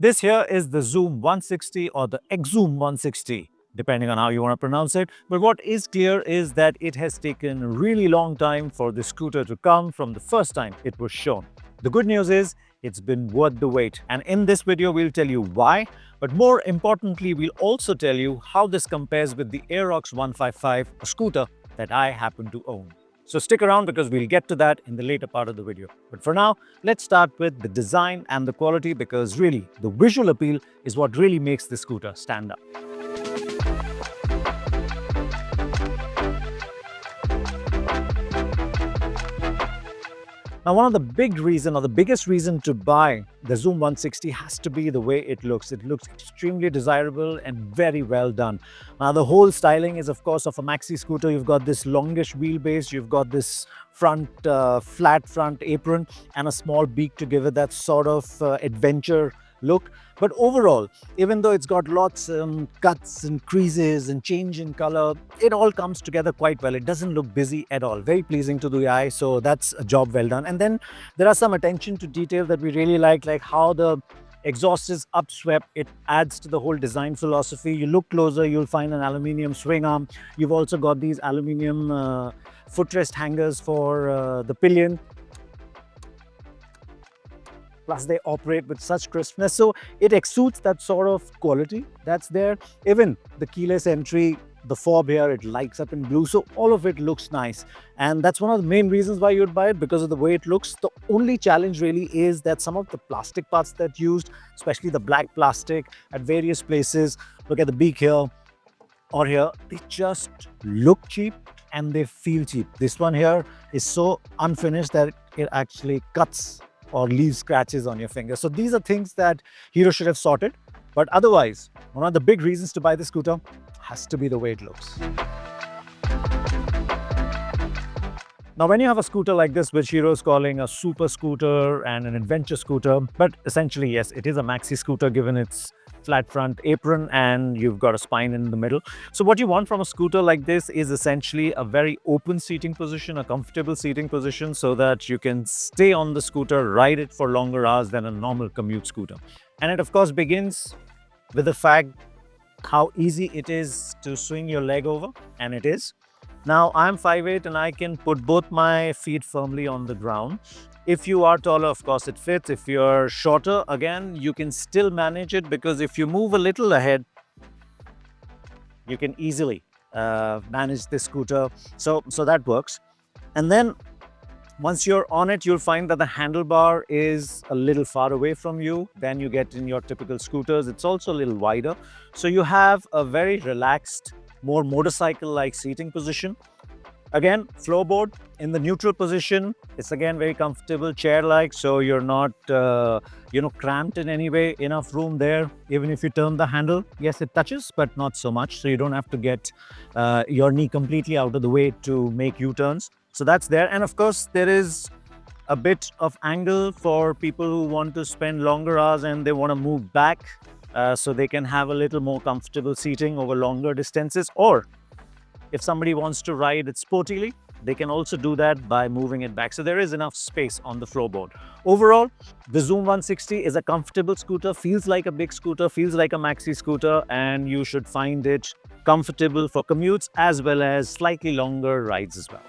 This here is the Xoom 160 or the Xoom 160, depending on how you want to pronounce it. But what is clear is that it has taken a really long time for the scooter to come from the first time it was shown. The good news is it's been worth the wait. And in this video, we'll tell you why. But more importantly, we'll also tell you how this compares with the Aerox 155, a scooter that I happen to own. So stick around because we'll get to that in the later part of the video. But for now, let's start with the design and the quality because really the visual appeal is what really makes the scooter stand out. Now, one of the big reason or the biggest reason to buy the Xoom 160 has to be the way it looks. It looks extremely desirable and very well done. Now, the whole styling is, of course, of a maxi scooter. You've got this longish wheelbase, you've got this flat front apron and a small beak to give it that sort of adventure look. But overall, even though it's got lots cuts and creases and change in color, it all comes together quite well. It doesn't look busy at all. Very pleasing to the eye. So that's a job well done. And then there are some attention to detail that we really like how the exhaust is upswept. It adds to the whole design philosophy. You look closer, you'll find an aluminium swing arm. You've also got these aluminium footrest hangers for the pillion. Plus they operate with such crispness, so it exudes that sort of quality that's there. Even the keyless entry, the fob here, it lights up in blue, so all of it looks nice, and that's one of the main reasons why you'd buy it, because of the way it looks. The only challenge really is that some of the plastic parts that used, especially the black plastic at various places, look at the beak here or here, they just look cheap and they feel cheap. This one here is so unfinished that it actually cuts or leave scratches on your finger. So these are things that Hero should have sorted. But otherwise, one of the big reasons to buy this scooter has to be the way it looks. Now, when you have a scooter like this, which Hero is calling a super scooter and an adventure scooter, but essentially, yes, it is a maxi scooter given its flat front apron and you've got a spine in the middle. So what you want from a scooter like this is essentially a very open seating position, a comfortable seating position, so that you can stay on the scooter, ride it for longer hours than a normal commute scooter. And it of course begins with the fact how easy it is to swing your leg over, and it is. Now, I'm 5'8" and I can put both my feet firmly on the ground. If you are taller, of course, it fits. If you're shorter, again, you can still manage it, because if you move a little ahead, you can easily manage this scooter. So that works. And then once you're on it, you'll find that the handlebar is a little far away from you than you get in your typical scooters. It's also a little wider. So you have a very relaxed, more motorcycle-like seating position. Again, floorboard in the neutral position. It's again very comfortable, chair-like, so you're not cramped in any way. Enough room there. Even if you turn the handle, yes, it touches, but not so much. So you don't have to get your knee completely out of the way to make U-turns. So that's there. And of course, there is a bit of angle for people who want to spend longer hours and they want to move back, so they can have a little more comfortable seating over longer distances. Or if somebody wants to ride it sportily, they can also do that by moving it back. So there is enough space on the floorboard. Overall, the Xoom 160 is a comfortable scooter, feels like a big scooter, feels like a maxi scooter, and you should find it comfortable for commutes as well as slightly longer rides as well.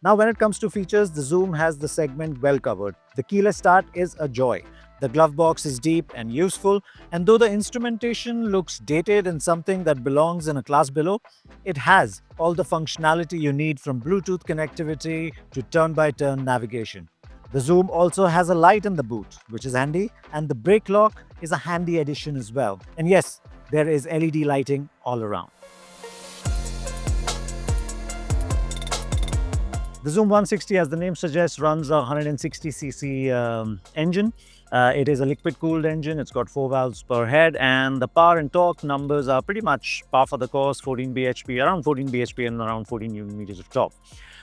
Now, when it comes to features, the Xoom has the segment well covered. The keyless start is a joy. The glove box is deep and useful, and though the instrumentation looks dated and something that belongs in a class below, it has all the functionality you need, from Bluetooth connectivity to turn-by-turn navigation. The Xoom also has a light in the boot, which is handy, and the brake lock is a handy addition as well. And yes, there is LED lighting all around. The Xoom 160, as the name suggests, runs a 160cc engine. It is a liquid-cooled engine. It's got 4 valves per head, and the power and torque numbers are pretty much par for the course, 14 bhp, around 14 bhp and around 14 Newton meters of torque.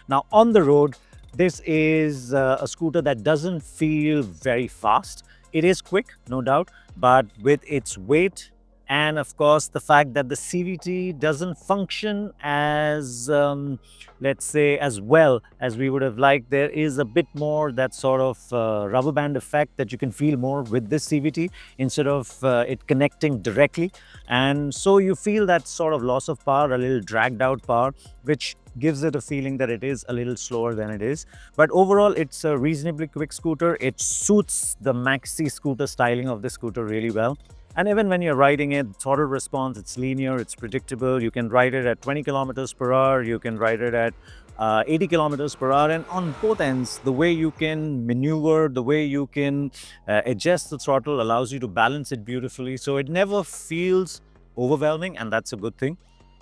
Now, on the road, this is a scooter that doesn't feel very fast. It is quick, no doubt, but with its weight And of course, the fact that the CVT doesn't function as, let's say, as well as we would have liked. There is a bit more that sort of rubber band effect that you can feel more with this CVT instead of it connecting directly. And so you feel that sort of loss of power, a little dragged out power, which gives it a feeling that it is a little slower than it is. But overall, it's a reasonably quick scooter. It suits the maxi scooter styling of the scooter really well. And even when you're riding it, throttle response, it's linear, it's predictable. You can ride it at 20 kilometers per hour. You can ride it at 80 kilometers per hour. And on both ends, the way you can maneuver, the way you can adjust the throttle allows you to balance it beautifully. So it never feels overwhelming, and that's a good thing.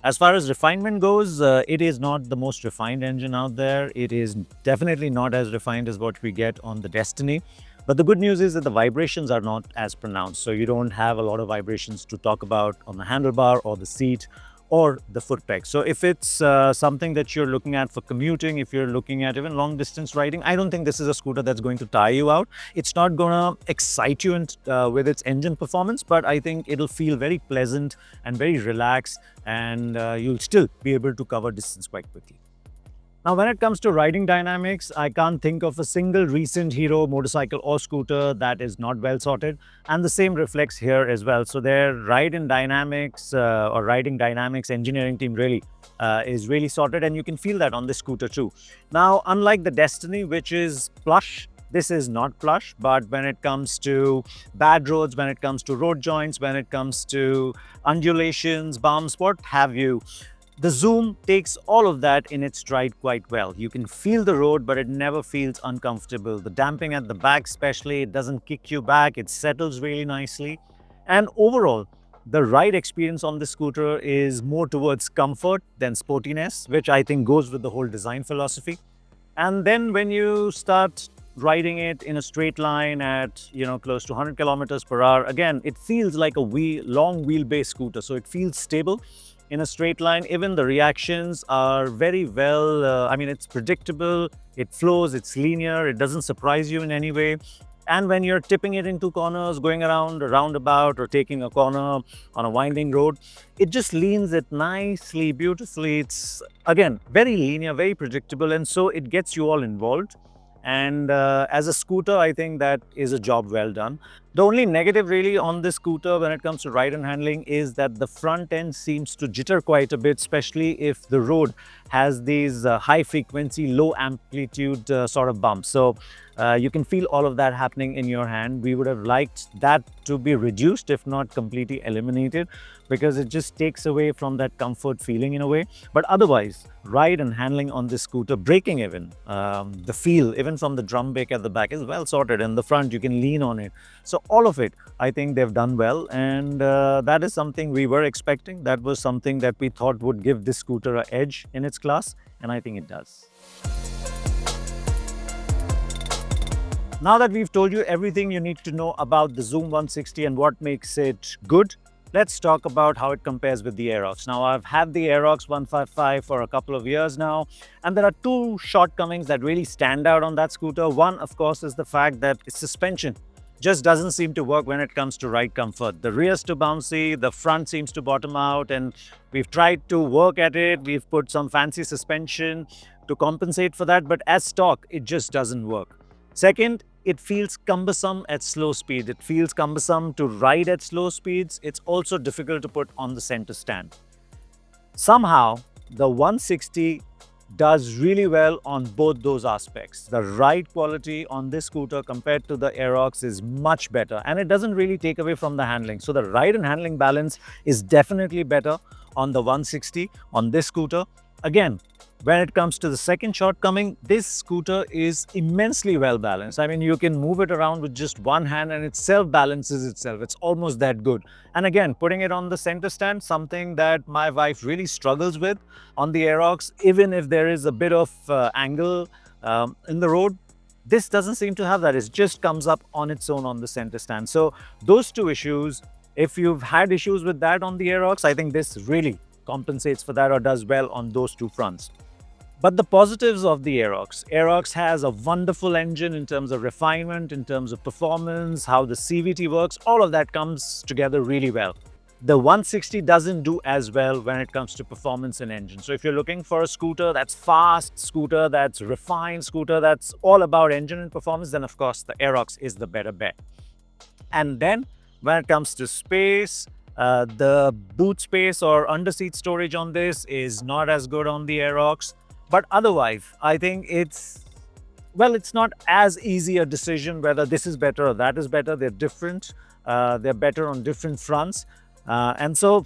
As far as refinement goes, it is not the most refined engine out there. It is definitely not as refined as what we get on the Destiny. But the good news is that the vibrations are not as pronounced. So you don't have a lot of vibrations to talk about on the handlebar or the seat or the foot peg. So if it's something that you're looking at for commuting, if you're looking at even long distance riding, I don't think this is a scooter that's going to tire you out. It's not going to excite you with its engine performance, but I think it'll feel very pleasant and very relaxed, and you'll still be able to cover distance quite quickly. Now, when it comes to riding dynamics, I can't think of a single recent Hero motorcycle or scooter that is not well sorted. And the same reflects here as well. So their riding dynamics engineering team really is really sorted. And you can feel that on this scooter too. Now, unlike the Destiny, which is plush, this is not plush. But when it comes to bad roads, when it comes to road joints, when it comes to undulations, bumps, what have you, the Xoom takes all of that in its stride quite well. You can feel the road, but it never feels uncomfortable. The damping at the back especially, it doesn't kick you back, it settles really nicely. And overall, the ride experience on the scooter is more towards comfort than sportiness, which I think goes with the whole design philosophy. And then when you start riding it in a straight line at, close to 100 kilometers per hour, again, it feels like a long wheelbase scooter. So it feels stable in a straight line. Even the reactions are very well, it's predictable, it flows, it's linear, it doesn't surprise you in any way. And when you're tipping it into corners, going around a roundabout or taking a corner on a winding road, it just leans it nicely, beautifully. It's, again, very linear, very predictable, and so it gets you all involved. And as a scooter, I think that is a job well done. The only negative really on this scooter when it comes to ride and handling is that the front end seems to jitter quite a bit, especially if the road has these high frequency, low amplitude sort of bumps. So you can feel all of that happening in your hand. We would have liked that to be reduced, if not completely eliminated, because it just takes away from that comfort feeling in a way. But otherwise, ride and handling on this scooter, braking even, the feel, even from the drum brake at the back is well sorted. In the front, you can lean on it. So all of it, I think they've done well. And that is something we were expecting. That was something that we thought would give this scooter an edge in its class. And I think it does. Now that we've told you everything you need to know about the Xoom 160 and what makes it good, let's talk about how it compares with the Aerox. Now, I've had the Aerox 155 for a couple of years now, and there are two shortcomings that really stand out on that scooter. One, of course, is the fact that its suspension just doesn't seem to work when it comes to ride comfort. The rear's too bouncy, the front seems to bottom out, and we've tried to work at it. We've put some fancy suspension to compensate for that, but as stock, it just doesn't work. Second, it feels cumbersome at slow speed. It feels cumbersome to ride at slow speeds. It's also difficult to put on the center stand. Somehow, the 160 does really well on both those aspects. The ride quality on this scooter compared to the Aerox is much better, and it doesn't really take away from the handling. So the ride and handling balance is definitely better on the 160 on this scooter. Again, when it comes to the second shortcoming, this scooter is immensely well balanced. I mean, you can move it around with just one hand and it self-balances itself. It's almost that good. And again, putting it on the center stand, something that my wife really struggles with on the Aerox, even if there is a bit of angle in the road, this doesn't seem to have that. It just comes up on its own on the center stand. So those two issues, if you've had issues with that on the Aerox, I think this really compensates for that or does well on those two fronts. But the positives of the Aerox has a wonderful engine in terms of refinement, in terms of performance, how the CVT works, all of that comes together really well. The 160 doesn't do as well when it comes to performance and engine. So if you're looking for a scooter that's fast, scooter that's refined, scooter that's all about engine and performance, then of course the Aerox is the better bet. And then when it comes to space, the boot space or under-seat storage on this is not as good on the Aerox. But otherwise, I think it's not as easy a decision whether this is better or that is better. They're different. They're better on different fronts. And so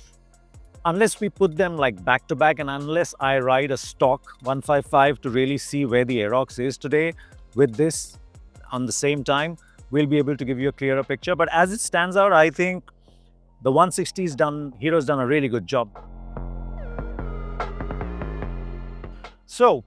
unless we put them like back to back, and unless I ride a stock 155 to really see where the Aerox is today with this on the same time, we'll be able to give you a clearer picture. But as it stands out, I think the 160's done, Hero's done a really good job. So,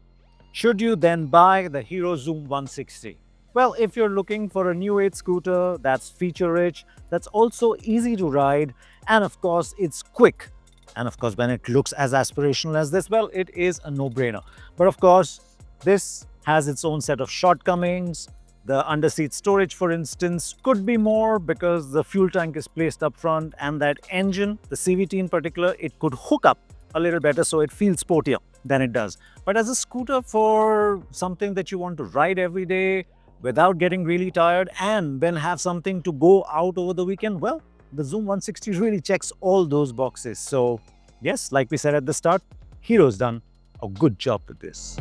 should you then buy the Hero Xoom 160? Well, if you're looking for a new age scooter that's feature-rich, that's also easy to ride, and of course, it's quick. And of course, when it looks as aspirational as this, well, it is a no-brainer. But of course, this has its own set of shortcomings. The under-seat storage, for instance, could be more because the fuel tank is placed up front, and that engine, the CVT in particular, it could hook up a little better so it feels sportier than it does. But as a scooter for something that you want to ride every day without getting really tired and then have something to go out over the weekend, well, the Xoom 160 really checks all those boxes. So yes, like we said at the start, Hero's done a good job with this.